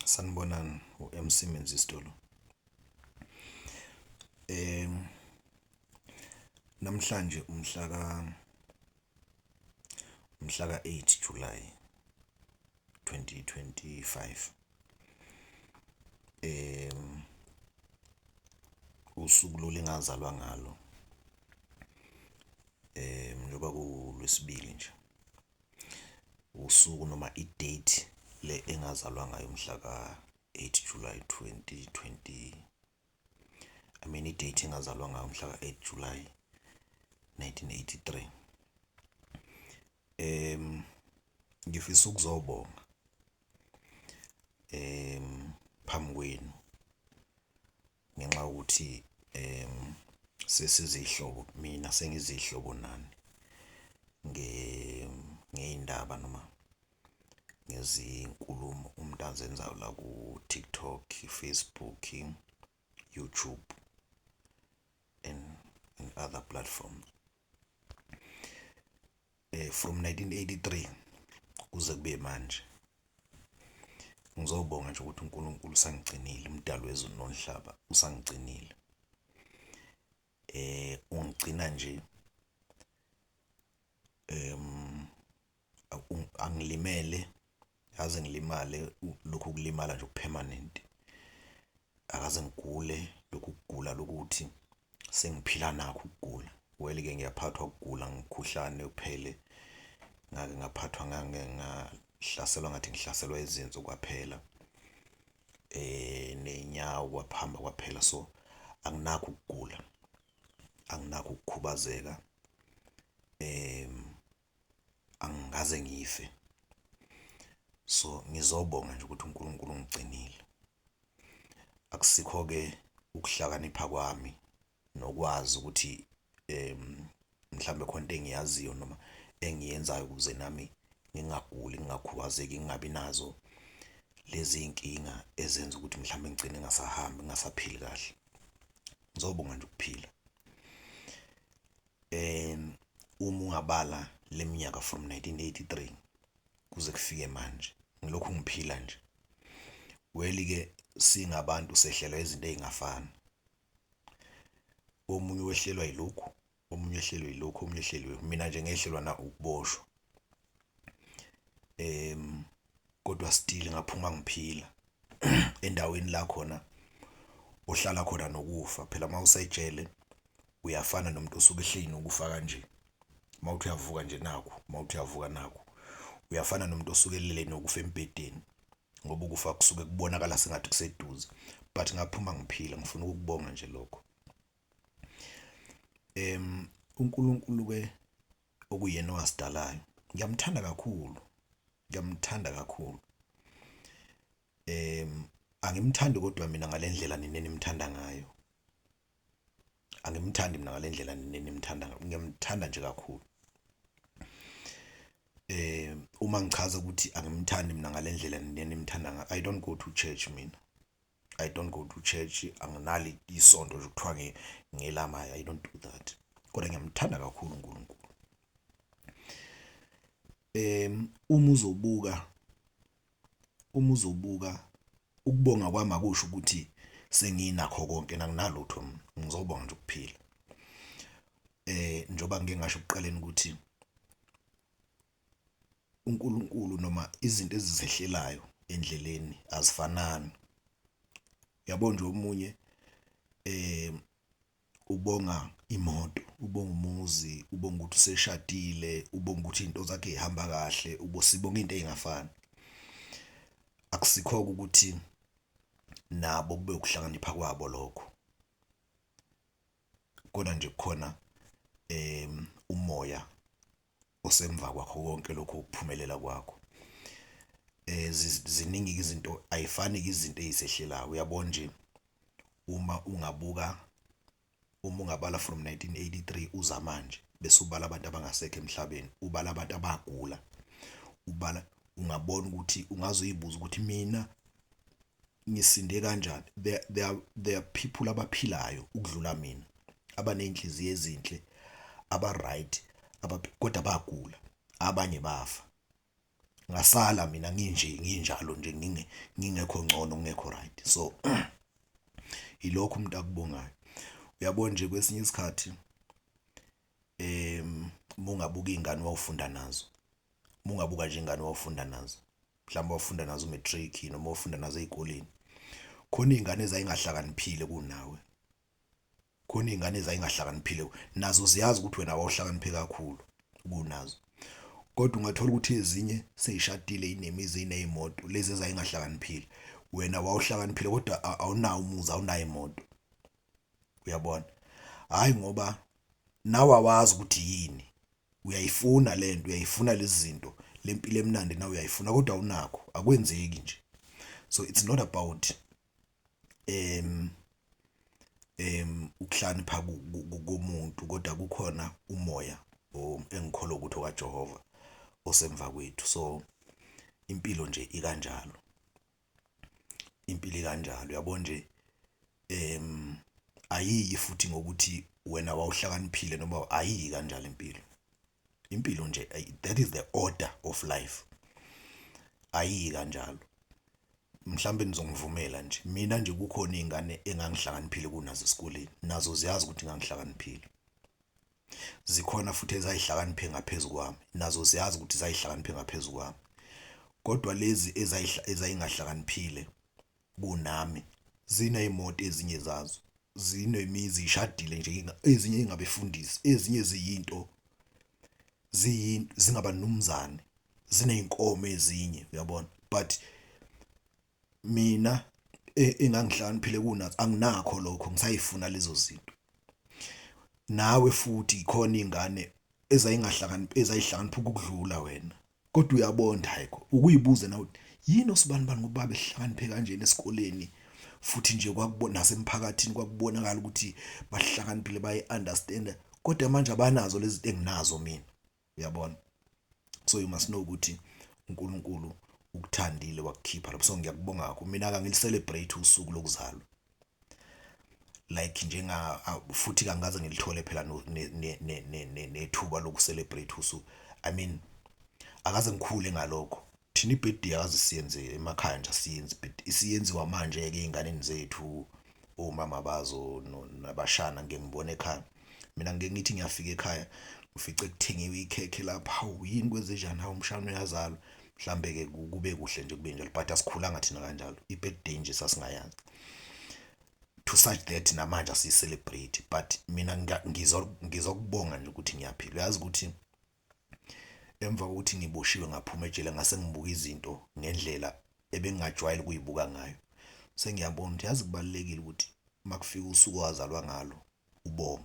Sanibonani u-MC Menzisitolo. Namhlanje umhla ka 8 July 2025. Usuku lo lengazalwa ngalo njoba kuLwesibili nje. Usuku noma i-date le engazalwa ngayo umhla ka 8 July 2020. I-date engazalwa ngayo umhla ka 8 July 1983. Ngifisa ukuzobonga phambi kwenu ngenxa yokuthi sesizihlobo, mina sengizihlobo nani ngey'ndaba noma ngezinkulumo umuntu azenzayo la ku-TikTok, Facebook, YouTube and other platforms. From 1983 kuze kube manje ngizobonga nje ukuthi uNkulunkulu usangigcinile, umdali wezulu nomhlaba usangigcinile. Ungigcina nje angilimele, yaze ngilimale lokhu kulimala nje permanent. Akaze ngigule lokhu kugula lokuthi sengiphila nakho ukugula. Well-ke ngiyaphathwa ukugula ngikhuhlane uphele, ngake ngaphathwa ngahlaselwa ngathi ngihlaselwa izinso kwaphela, ney'nyawo kwaphamba kwaphela. So anginakho ukugula, anginakho ukukhubazeka, angikaze ngife. So ngizobonga nje ukuthi uNkulunkulu ungigcinile. Akusikho-ke ukuhlakanipha kwami nokwazi ukuthi mhlambe khona into engiyaziyo noma engiyenzayo ukuze nami ngingaguli, ngingakhubazeki, ngingabi nazo lezi nkinga ezenza ukuthi mhlambe ngigcine ngingasahambi, ngingasaphili kahle. Ngizobonga nje ukuphila. Uma ungabala le minyaka from 1983 kuze kufike manje ngilokhu ngiphila nje. Well-ke singabantu sehlelwa izinto ey'ngafani. Omunye wehlelwa yilokhu, omunye wehlelwa yilokhu, omunye wehlelwa. Mina nje ngehlelwa na ukuboshwa. Kodwa still ngaphuma ngiphila endaweni la khona ohlala khona nokufa. Phela uma usejele uyafana nomuntu osuke ehleli nokufa kanje. Mawuthi uyavuka nje nakhu, mawuthi uyavuka nakhu. Uyafana nomuntu osuke elele nokufa embedeni ngoba ukufa kusuke kubonakala sengathi kuseduze. But ngaphuma ngiphila, ngifuna ukukubonga nje lokho. uNkulunkulu-ke okuyena owasidalayo ngiyamthanda kakhulu, ngiyamthanda kakhulu. Angimthandi kodwa mina ngale ndlela nina nimthanda ngayo. Angimthandi mina ngale ndlela nina nimthanda ngayo. Ngiyamthanda nje kakhulu. Uma ngichaza ukuthi angimthandi mina ngale ndlela nina nimthanda ngayo, I don't go to church mina. I don't go to church. Anginali isonto nje kuthiwa ngelamaya. I don't do that. Kodwa ngiyamthanda kakhulu uNkulunkulu. Uma uzobuka ukubonga kwami akusho ukuthi senginakho konke, nanginalutho mina. Ngizobonga nje ukuphila. Njoba ngike ngasho ekuqaleni ukuthi uNkulunkulu noma izinto ezizehlelayo endleleni azifanani. Yabo nje omunye ubonga imoto, ubonga umuzi, ubonga ukuthi useshadile, ubonga ukuthi izinto zakhe zihamba kahle, sibonga into ey'ngafani. Akusikho ukuthi nabo kube ukuhlakanipha kwabo lokho, kodwa nje kukhona umoya osemva kwakho konke lokho ukuphumelela kwakho. Ziningi izinto, ayifani izinto ezisehlelayo. Uyabona nje uma ungabala from 1983 uza manje bese ubala abantu abangasekho emhlabeni, ubala abantu abagula, ungabona ukuthi ungazoyibuza ukuthi mina ngisinde kanjani. There are people abaphilayo ukudlula mina, abaney'nhliziyo ezinhle, aba-right, kodwa bayagula, abanye bafa. ngasala mina nginjalo nje ngingekho ngcono ngekho right. So ilokho umuntu akubongayo. Uyabona nje kwesinye isikhathi mungabuka iy'ngane wawufunda nazo, mungabuka nje ingane wawufunda nazo, mhlawumbe wawufunda nazo umatric noma wawufunda nazo ey'koleni, khona iy'ngane ezayingahlakaniphile kunawe, khona iy'ngane ezayingahlakaniphile nazo ziyazi ukuthi wena wawuhlakaniphe kakhulu kunazo, kodwa ungathola ukuthi ezinye sey'shadile iy'nemizi iy'ney'moto, lezi ezayingahlakaniphile, wena wawuhlakaniphile kodwa awunawo umuzi, awunayo imoto. Uyabona, hhayi ngoba nawe awazi ukuthi yini, uyayifuna lento, uyayifuna lezi zinto, le mpilo emnandi nawe uyayifuna kodwa awunakho, akwenzeki nje. So it's not about ukuhlakanipha komuntu, kodwa kukhona umoya engikholwa ukuthi okaJehova osemva kwethu. So impilo nje ikanjalo, impilo ikanjalo. Uyabona nje ayiyi futhi ngokuthi wena wawuhlakaniphile noma ayiyi kanjalo impilo. Impilo nje that is the order of life, ayiyi kanjalo. Mhlambe nizongivumela nje mina nje kukhona iy'ngane engangihlakaniphile kunazo esikoleni, nazo ziyazi ukuthi ngangihlakaniphile. Zikhona futhi ezayihlakaniphe ngaphezu kwami, nazo ziyazi ukuthi zayihlakaniphe ngaphezu kwami. Kodwa lezi ezayingahlakaniphile kunami ziney'moto ezinye zazo, zinemizi ishadile nje, ezinye ingabefundisi, ezinye zingaba numzane, ziney'nkomo ezinye, uyabona. But mina engangihlakaniphile kunazo anginakho lokho, ngisayifuna lezo zinto. Nawe futhi khona iy'ngane ezayihlakanipha ukudlula wena, kodwa uyabona hayikho, ukuyibuza nawe yini osibani bani ngoba behlakaniphe kanjena esikoleni, futhi nje nasemphakathini kwakubonakala ukuthi bahlakaniphile, bayi-understand, kodwa manje abanazo lezi zinto enginazo mina, uyabona. So you must know ukuthi uNkulunkulu ukuthandile wakukhipha lapho. So ngiyakubonga kakhulu, mina angili-celebrate usuku lokuzalwa like futhi kangaze ngilithole phela nethuba loku-celebrate usuku. I mean akaze ngikhule ngalokho. Thina i-birthday akaze siyenze emakhaya nje, asiyenzi but isiyenziwa manje-ke ey'nganeni zethu, omama bazo nabashana. Ngike ngibone ekhaya, mina ngike ngithi ngiyafika ekhaya ufice kuthengiwe ikhekhe lapha, hawu yini kwenzenjani, hawu umshana uyazalwa, mhlambe-ke kube kuhle nje kube njalo, but asikhulanga thina kanjalo. I-birthday nje sasingayazi to such that namanje asiyi-celebrate. But mina ngizokubonga nje ukuthi ngiyaphila. Uyazi ukuthi emva kokuthi ngiboshiwe ngaphuma ejele ngase ngibuka izinto ngendlela ebengingajwayele ukuyibuka ngayo, sengiyabona ukuthi yazi kubalulekile ukuthi makufika usuku owazalwa ngalo ubonge.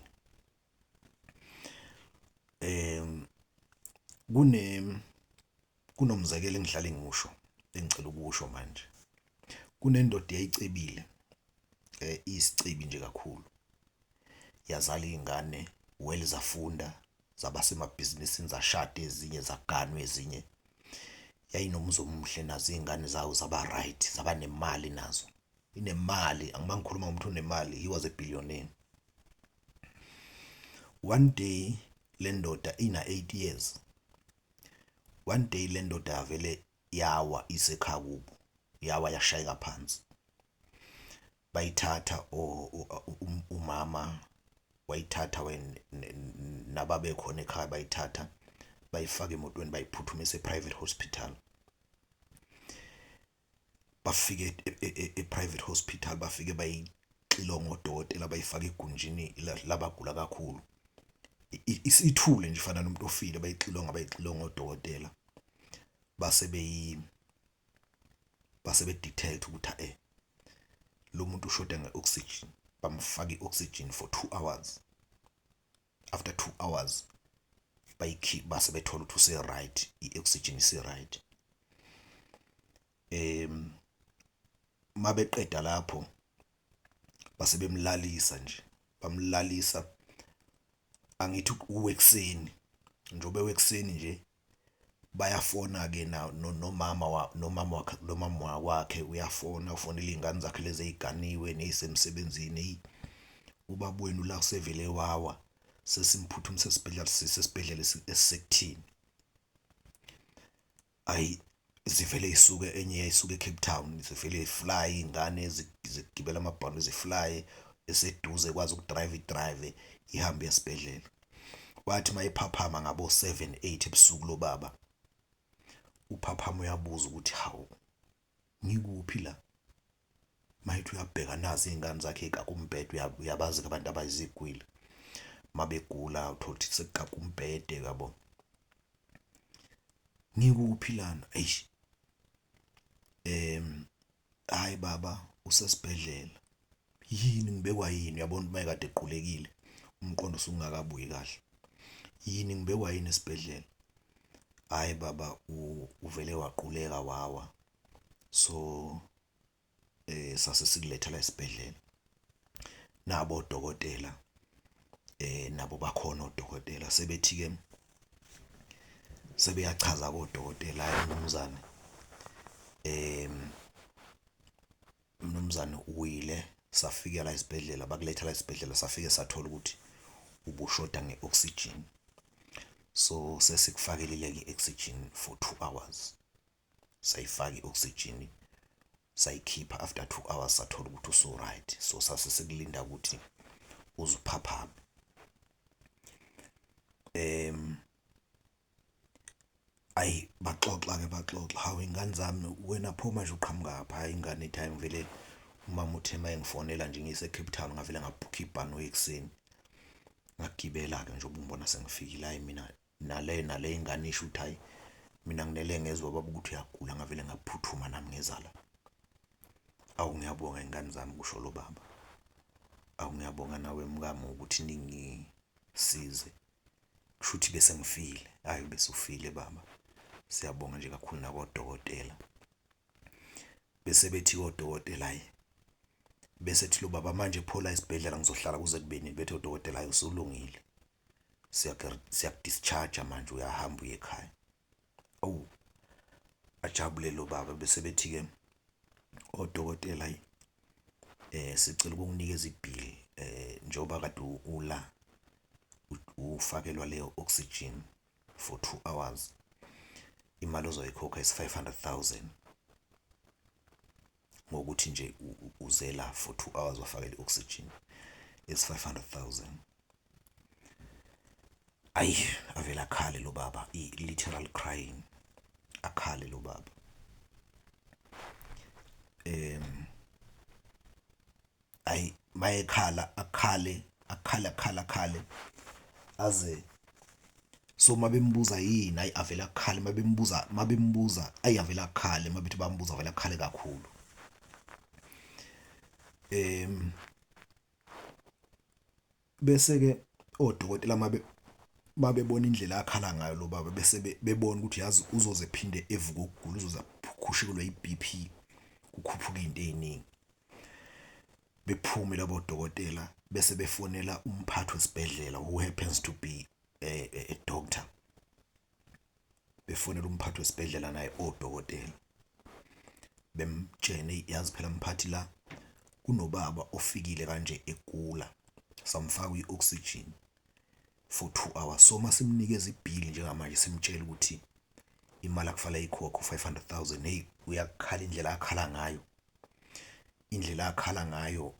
Kunomzekelo engihlale ngiwusho, engicela ukusho manje. Kunendoda eyayicebile, iyisicebi nje kakhulu, yazala iy'ngane well, zafunda, zaba semabhizinisini, zashada ezinye, zaganwa ezinye, yayinomzi omuhle nazo iy'ngane zawo, zaba right, zaba nemali nazo, inemali. Angiba ngikhuluma ngomuntu onemali, he was a billionaire. One day le ndoda ina-8 years, one day le ndoda yavele yawa isekhaya kubo, yawa yashayeka phansi. Bayithatha umama wayithatha nababekhona ekhaya, bayithatha bayifaka emotweni, bayiphuthumisa e-private hospital. Bafike e-private hospital, bafike bayixilonga odokotela, bayifaka egunjini labagula kakhulu, isithule nje fana nomuntu ofile, bayixilonga odokotela, base bedetect ukuthi lo muntu ushoda nge-oxygen. Bamfaka i-oxygen for 2 hours. After 2 hours bayikhipha, base bethola ukuthi use-right, i-oxygen isi-right. Mabeqeda lapho base bemlalisa nje, bamlalisa angithi uwekuseni, njengoba ewekuseni nje bayafona-ke nomama wakhe uyafona, ufonela iy'ngane zakhe lezi ey'ganiwe neyisemsebenzini. Ubaba wenu la usevele wawa, sesimphuthumise esibhedlela, sisesibhedlela esisekuthini. Ayi zivele isuke enye isuke eCape Town, zivele fly ingane zigibela amabhano zifly eseduze kwazi ukudrive ihambe esibhedlela. Wathi mayiphaphama ngabo 7-8 ebusuku lo baba, uphaphama uyabuza ukuthi hawu ngikuphi la. Mayithi uyabheka nazi izingane zakhe ekakumbhede, uyabazi ke abantu abayizigwili mabegula uthola ukuthi sekuqaka umbhede yabo. Ngikuphi lana? Eish, hayi baba usesibhedlela. Yini ngibekwa yini? Uyabona uma ekade equlekile umqondo usungakabuyi kahle. Yini ngibekwa yini esibhedlela? Hayi baba uvele waquleka wawa, so sase sikuletha la esibhedlela. Nabo odokotela nabo bakhona odokotela sebethi ke sebeyachaza kodokotela, hayi mnumzane uwile. Safika la esibhedlela, bakuletha la esibhedlela, safike sathola ukuthi ubushoda nge-oxygen, so sesikufakelile i-oxygen for 2 hours. Sayifaka i-oxygen sayikhipha after 2 hours sathola ukuthi usu right, so sase sikulinda ukuthi uzuphaphame. Ayi baxoxa hawu ingane zami, wena pho manje uqhamukaphi? Hayi ingane ithi hayi ngivele umama uthe mayengifonela nje ngise-Cape Town ngavele ngabhukha ibhanoyi ekuseni ngagibela-ke nje ubungibona sengifikile. Hayi mina nale ingane isho ukuthi hayi mina nginele ngezwe baba ukuthi uyagula ngavele ngaphuthuma nami ngeza la. Awu ngiyabonga ingane zami, kusho lo baba. Awu ngiyabonga nawe mkami ukuthi ningisize, kusho ukuthi bese ngifile. Hayi bese ufile baba, siyabonga nje kakhulu nakodokotela. Bese bethi kodokotela hayi, bese thi lo baba manje phola esibhedlela ngizohlala kuze kubeni. Bethe udokotela hayi usulungile, siyakudischarge manje uyahamba uye ekhaya. Awu ajabule lo baba. Bese bethi ke odokotela hayi sicela ukukunikeza ibhill njengoba kade ula ufakelwa leyo oxygen for 2 hours, imali ozoyikhokha is 500,000 ngokuthi nje uzela for 2 hours wafakela i-oxygen is 500,000. Ayi avela akhale lo baba, literal crying, akhale lo baba. Ayi mayekhala akhale aze, so mabembuza yini ayi avela akhale, mabembuza ayi avela akhale, mabethi bambuza avela akhale kakhulu. Bese ke odokotela mabebona indlela akhala ngayo lo baba, bese bebona ukuthi yazi uzoze phinde evuka ukugula, uzoza khushikelwe i-BP, kukhuphuka izinto eziningi. Bephume labo dokotela bese befonela umphathi wesibhedlela who happens to be a doctor. Befonela umphathi wesibhedlela naye odokotela bemtshene, yazi phela mphathi la kunobaba ofikile kanje egula, samfaka i-oxygen for 2 hours, so masimnikeza ibhill njengamanje simtshela ukuthi imali akufanele ikhokhe 500,000. Hey uyakhala indlela akhala ngayo, indlela akhala ngayo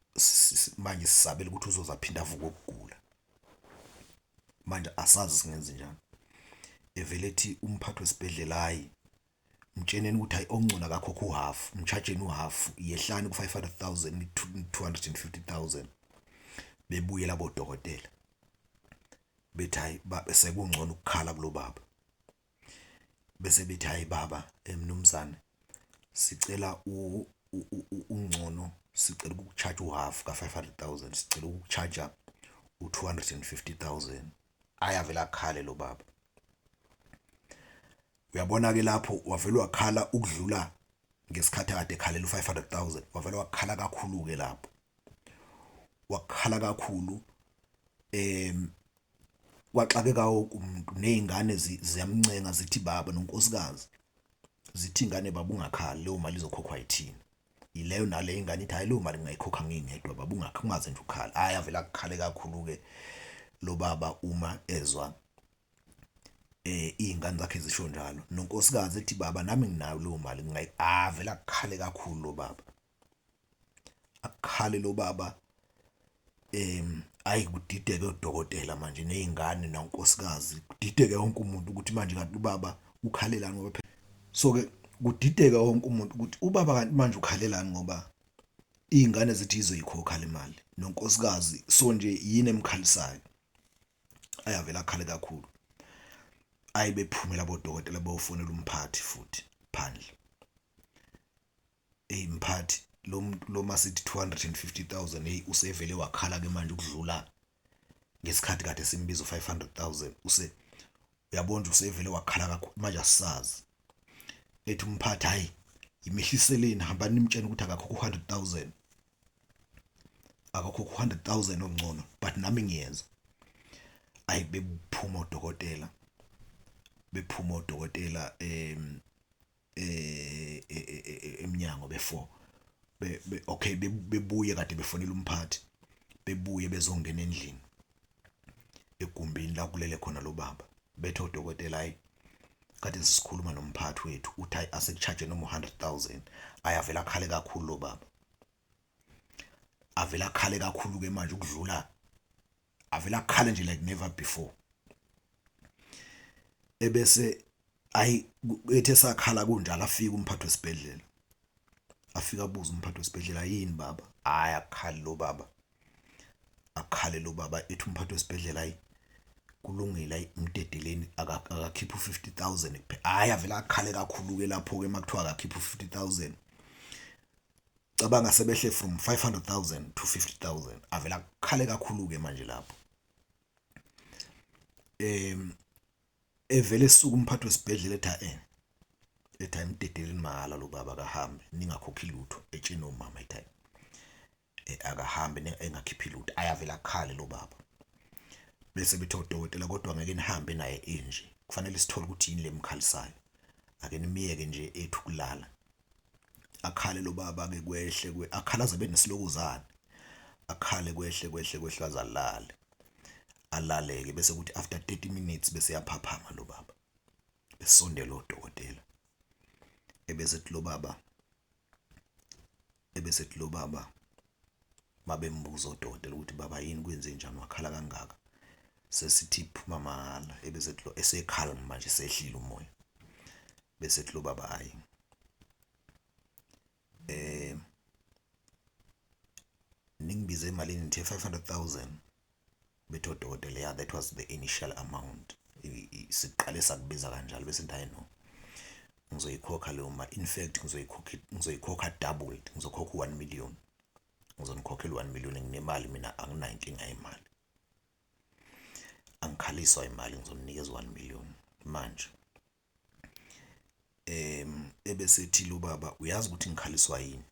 manje sisabela ukuthi uzoza phinda avuka ukugula. Manje asazi singenze njani. Evele ethi umphathi wesibhedlela hayi mtsheneni ukuthi hayi ongcona kakhokho uhalf, mchargeni uhalf, yehlani ku-500,000 250,000. Bebuye labo dokotela bethi hayi sekungcono ukukhala kulo baba. Bese bethi hayi baba mnumzane sicela ungcono, sicela ukucharge uhalf ka-500,000, sicela ukucharge u-250,000. Ayavela akhale lo baba. Uyabona ke lapho wavela wakhala ukudlula ngesikhathi akade ekhalela u-500,000, wavela wakhala kakhulu ke lapho, wakhala kakhulu. Kwaxakeka umuntu, nezingane ziyamncenga zithi baba nonkosikazi, zithi ingane baba ungakhali, leyo mali izokhokhwa yithina. Yileyo nale ingane ithi hayi leyo mali ngingayikhokha ngingedwa baba, ungaze nje ukhala. Hayi avela akukhale kakhulu ke lo baba uma ezwa iy'ngane zakhe zisho njalo. Nonkosikazi ethi baba nami nginayo leyo mali vele akukhale kakhulu lo baba. Akukhale lo baba ayi kudideke odokotela manje ney'ngane nonkosikazi kudideke wonke umuntu ukuthi manje kanti ubaba ukhalelani ngoba phela. So-ke kudideka wonke umuntu ukuthi ubaba kanti manje ukhalelani ngoba iy'ngane zithi izoyikhokha le mali nonkosikazi so nje yini emkhalisayo. Ayavela akhale kakhulu. Bephumela bodokotela bayofonela umphathi futhi phandle. Mphathi lo masithi 250,000 hey usevele wakhala-ke manje ukudlula ngesikhathi kade simbiza 500,000 uyabona nje usevele wakhala kakhulu manje asisazi. Ethi umphathi hayi imehliseleni hamba nimtshela ukuthi akakhokho 100,000 akakhokho 100,000 ongcono but nami ngiyenza. Bephuma odokotela emnyango before okay bebuye kade befonela umphathi bebuye bezongena endlini egumbini la kulele khona lo baba bethe odokotela hayi kade sisikhuluma nomphathi wethu uthi hayi asekucharge noma 100,000. Ayavela akhale kakhulu lo baba. Avela akhale kakhulu ke manje ukudlula avela akhale nje like never before. Ebese ethe sakhala kunjalo afika umphathi wesibhedlela. Afika abuza umphathi wesibhedlela yini baba? Akukhali lo baba. Akukhale lo baba ethi umphathi wesibhedlela hayi kulungile imdedeleni akakhipha u50,000 kuphela. Avela akhale kakhulu ke lapho ke makuthiwa akakhipha u50,000. Cabanga sebehle from 500,000 to 50,000. Avela akhale kakhulu ke manje lapho. Evele suku umphathi wesibhedlela ethi imdedeleni mahala lo baba akahambe ningakhokhi lutho etsheni omama ethi akahambe engakhiphi lutho. Ayavela akhale lo baba. Bese bethe udokotela kodwa ngeke nihambe naye enje kufanele sithole ukuthi yini lemkhalisayo ake nimiyeke nje ethu kulala. Akhale lo baba ke kwehle akhalaze benesilokuzane akhale kwehle azalale alaleke bese kuthi after 30 minutes bese yaphaphama lo baba besondela udokotela. Ebese ethi lo baba mabembuza udokotela ukuthi baba yini kwenze njani wakhala kangaka sesithi iphuma mahala. Ebese ethi lo esekhala manje sehlile umoya. Bese ethi lo baba hayi ningibize imalini nithe 500,000. Bethe udokotela yeah that was the initial amount. Siqale sakubiza kanjalo bese ntaye no ngizoyikhokha leyo mali. In fact ngizoyikhokha doubled. Ngizokhokha 1 million. Ngizonikhokhela 1 million. Nginemali mina anginayo inkinga yemali. Angikhaliswa imali ngizoninikeza 1 million manje. Ebese ethi lo baba uyazi ukuthi ngikhaliswa yini?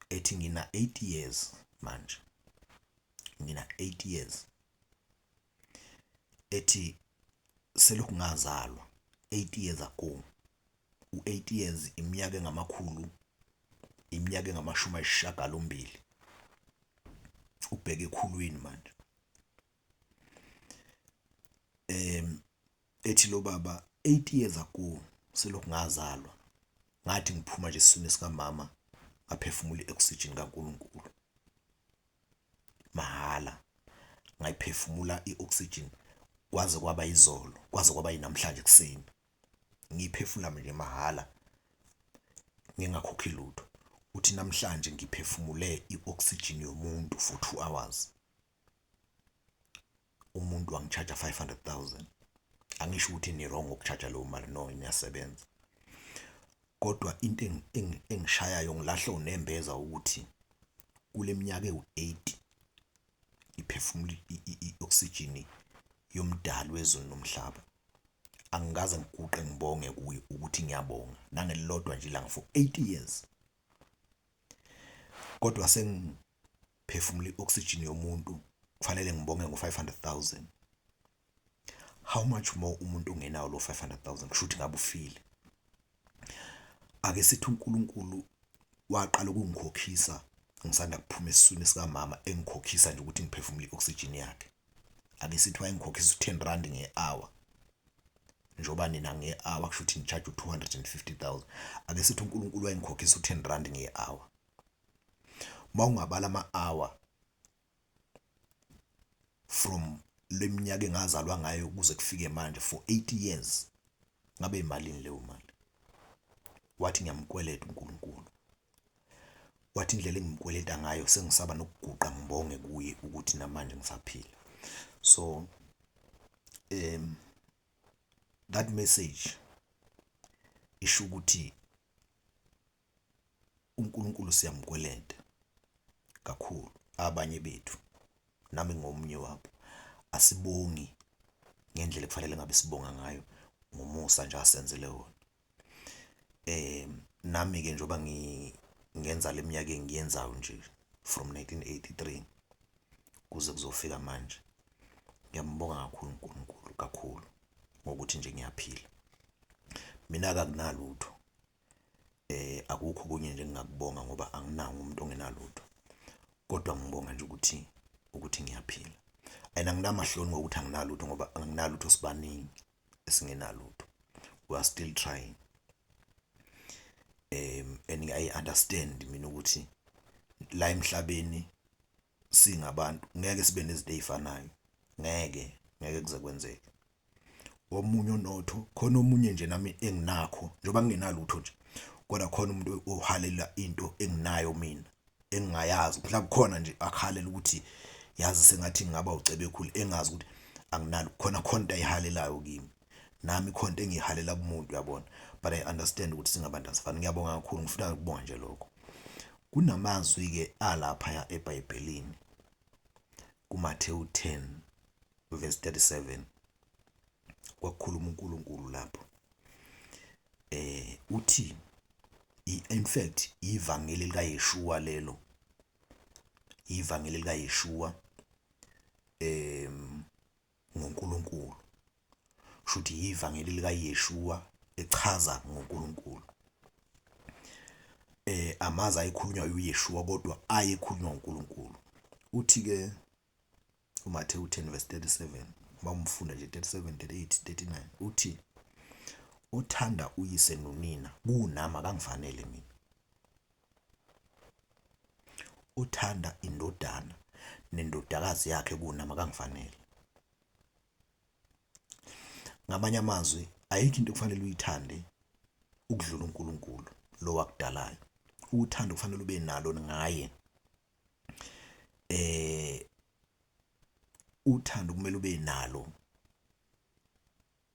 Ethi ngina 8 years manje. Ngina 8 years. Ethi selokhu ngazalwa 8 years ago. U8 years iminyaka engamakhulu iminyaka engamashumi ayisishiyagalombili. Ubheke ekhulwini manje. Ethi lo baba 8 years ago selokhu ngazalwa ngathi ngiphuma nje esiswini sikamama ngaphefumula ioxygen kaNkulunkulu mahala. Ngayiphefumula ioxygen kwaze kwaba izolo kwaze kwaba yinamhlanje kuseni. Ngiyiphefumula nje mahala ngingakhokhi lutho. Uthi namhlanje ngiphefumule ioxygen yomuntu for 2 hours. Umuntu wangicharge 500,000. Angisho ukuthi ni wrong ukucharge lo mali no iyasebenza. Kodwa into engishayayo ngilahla unembeza ukuthi kule minyaka ewu8 iphefumula ioxygen yomdali wezulu nomhlaba. Angikaze ngiguqe ngibonge kuye ukuthi ngiyabonga nangelilodwa nje ilanga for 8 years. Kodwa sengiphefumula ioxygen yomuntu kufanele ngibonge ngo500,000. How much more umuntu ongenayo lo 500,000 kusho ukuthi ngabe ufile. Ake sithi uNkulunkulu waqala ukungikhokhisa ngisanda kuphuma esiswini sikamama engikhokhisa nje ukuthi ngiphefumule ioxygen yakhe. Ake sithi wayengikhokhisa u10 rand nge-hour njoba nina nge-hour kusho ukuthi ni-charge u-250,000. Ake sithi uNkulunkulu wayengikhokhisa u-10 rand nge-hour. Uma ungabala ama-hour from leminyaka engazalwa ngayo kuze kufike manje for 80 years, ngabe imalini leyo mali? Wathi ngiyamkweleta uNkulunkulu, wathi indlela engimkweleta ngayo sengisaba nokuguqa ngibonge kuye ukuthi namanje ngisaphila. So that message isho ukuthi uNkulunkulu siyamkweleta kakhulu. Abanye bethu nami ngomunye wabo asibongi ngendlela ekufanele ngabe sibonga ngayo, ngomusa nje asenzele wona. Nami ke njoba ngenza leminyaka engiyenzayo nje from 1983 kuze kuzofika manje, ngiyambonga kakhulu uNkulunkulu kakhulu ngokuthi nje ngiyaphila. Mina akunalutho, akukho kunye nje ngingakubonga ngoba anginawo umuntu ongenalutho, kodwa ngibonga nje ukuthi ngiyaphila. Ayina nginamahloni ngokuthi anginalutho ngoba anginalutho sibaningi esingenalutho. We are still trying. And I understand mina ukuthi la emhlabeni singabantu ngeke sibe nezinto ezifanayo, ngeke kuze kwenzeke. Omunye unotho khona, omunye nje nami enginakho njoba ngingenalutho nje, kodwa khona umuntu ohalela into enginayo mina engingayazi. Mhlawumbe khona nje akhalela ukuthi yazi sengathi ngingaba ucebe ekhulu, engazi ukuthi anginalo khona into ayihalelayo kimi, nami khona into engihalela kumuntu, uyabona. But I understand ukuthi singabantu asifani. Ngiyabonga kakhulu, ngifuna ukubonga nje lokho. Kunamazwi ke alapha eBhayibhelini kuMathewu 10:37 kwakhuluma uNkulunkulu lapho. Uthi in fact ivangeli likaYeshua lelo, ivangeli likaYeshua ngoNkulunkulu. Shuthi ivangeli likaYeshua echaza ngoNkulunkulu. Amazi ayikhulunywa uYeshua kodwa ayekhulunywa uNkulunkulu. Uthi ke uMathewu 10:37, bamfunda nje 37, 38, 39, uthi othanda uyise nonina kunami akangifanele mina, othanda indodana nendodakazi yakhe kunami akangifanele. Ngamanye amazwi, ayikho into kufanele uyithande ukudlula uNkulunkulu lo wakudalayo. Uthando kufanele ube nalo ngaye. Uthando kumele ube nalo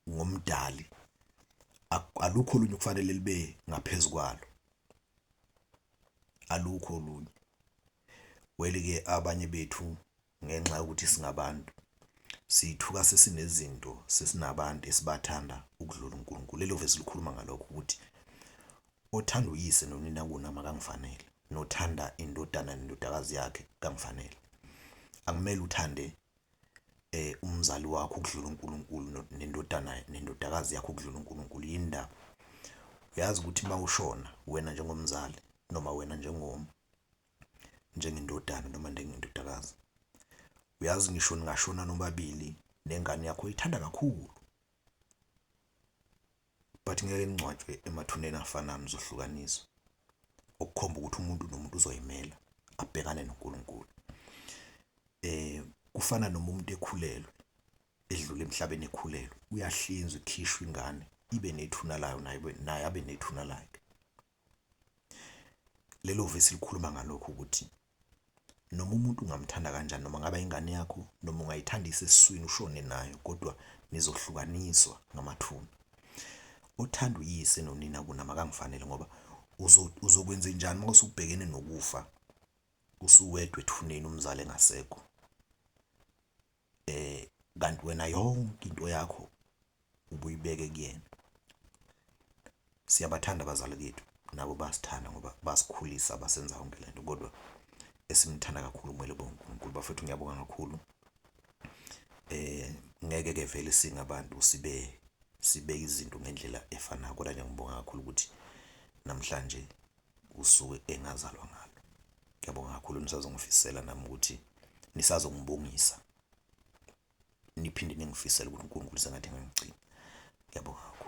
ngomdali, alukho olunye kufanele libe ngaphezu kwalo, alukho olunye. Weli-ke abanye bethu ngenxa yokuthi singabantu sithuka sesinezinto, sesinabantu esibathanda ukudlula uNkulunkulu. Lelo vesi likhuluma ngalokho ukuthi othanda uyise nonina kunami akangifanele, nothanda indodana nendodakazi yakhe kangifanele. Akumele uthande umzali wakho ukudlula uNkulunkulu, nendodana nendodakazi yakho ukudlula uNkulunkulu. Yindaba uyazi ukuthi mawushona wena njengomzali, noma wena njengendodana noma njengendodakazi, uyazi ngisho ningashona nobabili nengane yakho uyithanda kakhulu, but ngeke ningcwatshwe emathuneni afanayo, nizohlukaniswa, okukhomba ukuthi umuntu nomuntu uzoyimela abhekane noNkulunkulu. Kufana noma umuntu ekhulelwe, edlule emhlabeni ekhulelwe, uyahlinzwa, ikhishwe ingane ibe nethuna layo, naye abe nethuna lakhe. Lelo vesi likhuluma ngalokho ukuthi noma umuntu ungamthanda kanjani, noma ngaba ingane yakho, noma ungayithandisa esiswini ushone nayo, kodwa nizohlukaniswa ngamathuna. Othanda uyise nonina kunami akangifanele, ngoba uzokwenza njani uma usubhekene nokufa, usuwedwa ethuneni, umzali engasekho, kanti wena yonke into yakho ubuyibeke kuyena. Siyabathanda abazali bethu, nabo basithanda ngoba basikhulisa, basenza yonke lento, kodwa esimthanda kakhulu kumele bonke uNkulunkulu. Bafethu ngiyabonga kakhulu. Ngeke vele singabantu sibe izinto ngendlela efanayo, kodwa nje ngibonga kakhulu ukuthi namhlanje usuke engazalwa ngalo. Ngiyabonga kakhulu, nisazongifisela nami ukuthi nisazongibongisa, niphinde ningifisele ukuthi uNkulunkulu sengathi ngangigcina. Ngiyabonga.